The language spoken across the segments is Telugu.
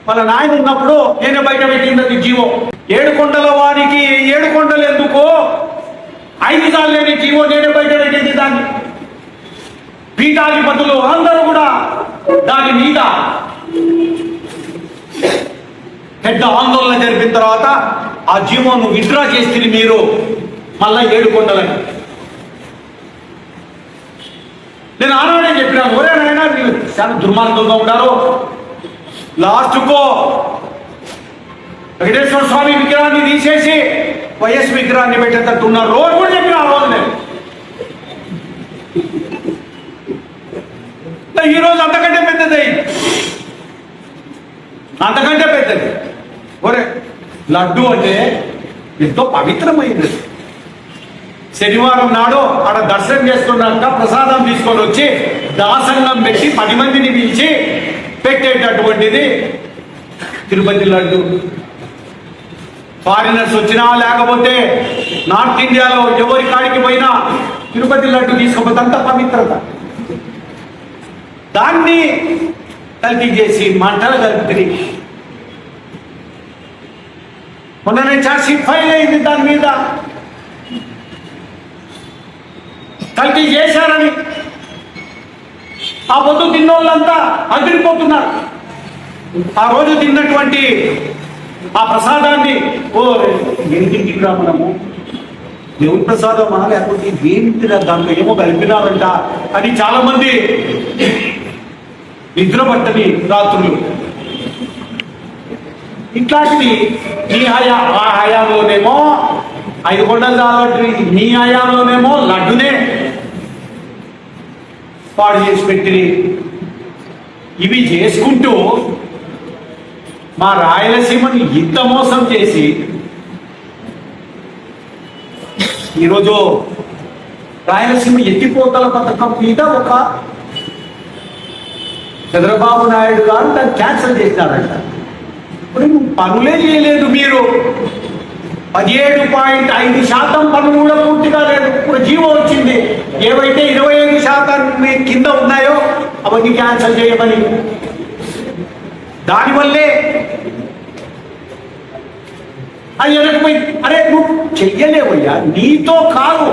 వాళ్ళ నాయన ఉన్నప్పుడు నేను బయట పెట్టింది జీవో. 7 కొండల వారికి 7 కొండలు ఎందుకో 5 సార్లు లేని జీవో నేనే బయట పెట్టింది. దాన్ని పీఠాధిపతులు అందరూ కూడా దాని మీద పెద్ద ఆందోళన జరిపిన తర్వాత ఆ జీవోను విత్డ్రా చేస్తుంది మీరు మళ్ళా 7 కొండలని. నేను ఆనాడే చెప్పినాను, ఒరేనైనా మీరు చాలా దుర్మార్గంగా ఉన్నారు, లాస్ట్కో వెంకటేశ్వర స్వామి విగ్రహాన్ని తీసేసి వైఎస్ విగ్రహాన్ని పెట్టేటట్టు ఉన్నారు రోజు కూడా చెప్పిన. ఆ రోజు నేను ఈరోజు అంతకంటే పెద్దది, అంతకంటే పెద్దది. ఒరే లడ్డు అంటే ఎంతో పవిత్రమైనది. శనివారం నాడు ఆడ దర్శనం చేసుకున్నాక ప్రసాదం తీసుకొని వచ్చి దాసంగం పెట్టి 10 మందిని పిలిచి పెట్టేటటువంటిది తిరుపతి లడ్డు. ఫారినర్స్ వచ్చినా లేకపోతే నార్త్ ఇండియాలో ఎవరి కాడికి పోయినా తిరుపతి లడ్డు తీసుకుపోతే అంత పవిత్రత. దాన్ని కల్తీ చేసి మంటలు కలుపుతుంది. మొన్ననే ఛార్జ్షీట్ ఫైల్ అయింది దాని మీద, కల్తీ చేశారని. ఆ పొద్దు తిన్నోళ్ళంతా అదిరిపోతున్నారు. ఆ రోజు తిన్నటువంటి ఆ ప్రసాదాన్ని ఏం తింటున్నా మనము, దేవుడి ప్రసాదమా లేకపోతే ఏంటిరా దాంట్లో ఏమో కలిపినారంట అని చాలా మంది నిద్ర పట్టని రాత్రులు. ఇట్లాంటివి ఈ ఆ హయాంలోనేమో 5 కొండలు కాబట్టి మీ హయాంలోనేమో లడ్డునే పాడు చేసి పెట్టి ఇవి చేసుకుంటూ మా రాయలసీమని ఇంత మోసం చేసి ఈరోజు రాయలసీమ ఎత్తిపోతల పథకం మీద ఒక చంద్రబాబు నాయుడు గారు దాన్ని క్యాన్సిల్ చేసినారంట. ఇప్పుడు పనులే చేయలేదు మీరు. 17.5% పనులు కూడా పూర్తిగా లేదు. ఇప్పుడు జీవో వచ్చింది, ఏవైతే 25% కింద ఉన్నాయో అవన్నీ క్యాన్సిల్ చేయమని. దానివల్లే అది వెనకపోయి, అరే నువ్వు చెయ్యలేవయ్యా, నీతో కాదు,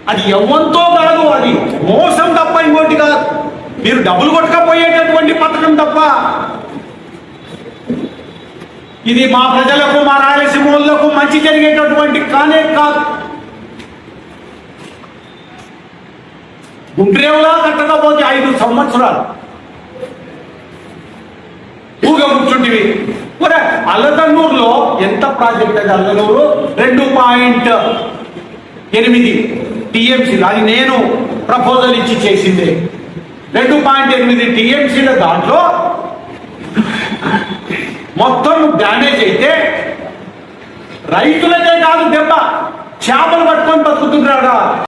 అది ఎవరితో కాదు, అది మోసం తప్ప ఇంకోటి కాదు. మీరు డబ్బులు కొట్టకపోయేటటువంటి పథకం తప్ప ఇది మా ప్రజలకు మా రాయలసీమ వాళ్ళకు మంచి జరిగేటటువంటి కానే కాదు. గుండ్రేవులా కట్టకపోతే 5 సంవత్సరాలు ఊగా కూర్చుంటివి. అల్లదన్నూరులో ఎంత ప్రాజెక్ట్ అది? అల్లనూరు 2.8 టీఎంసీలు, అది నేను ప్రపోజల్ ఇచ్చి చేసిందే. 2.8 టీఎంసీల దాంట్లో మొత్తం డ్యామేజ్ అయితే రైతులకే కాదు దెబ్బ, చేపలు పట్టుకొని బతుకుతుంటారా.